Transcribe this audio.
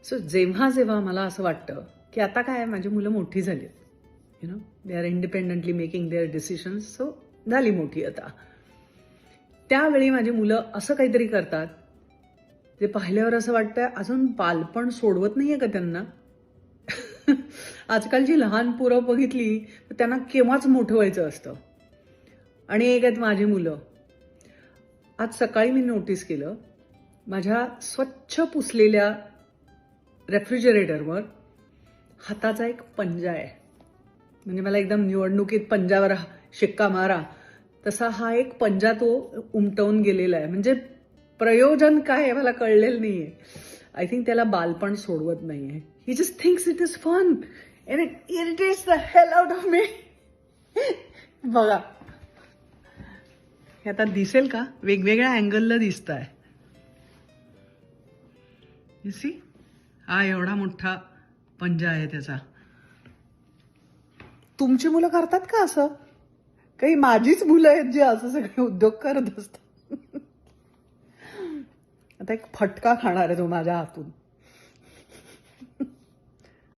So जेव्हा जेव्हा मला असं वाटतं की आता काय माझी मुलं मोठी झाली, they are independently making their decisions, so झाली मोठी आता, त्यावेळी माझी मुलं असं काहीतरी करतात जे पाहिल्यावर असं वाटतं अजून बालपण सोडवत नाहीये का त्यांना. आजकालची लहान पोरं बघितली तर त्यांना केव्हाच मोठं व्हायचं असतं. आणि एक आहेत माझी मुलं. आज सकाळी मी नोटीस केलं, माझ्या स्वच्छ पुसलेल्या रेफ्रिजरेटरवर हाताचा एक पंजा आहे. म्हणजे मला एकदम निवडणुकीत पंजावर शिक्का मारा तसा हा एक पंजा तो उमटवून गेलेला आहे. म्हणजे प्रयोजन काय आहे मला कळलेलं नाहीये. आय थिंक त्याला बालपण सोडवत नाहीये. He just thinks it is fun and it irritates the hell out of me. बघा हे आता दिसेल का, वेगवेगळ्या अँगलला दिसत आहे. यू सी, हा एवढा मोठा पंजा आहे त्याचा. तुमची मुलं करतात का असं? काही माझीच मुलं आहेत जे असं सगळे उद्योग करत असतात. आता एक फटका खाणार आहे तो माझ्या हातून.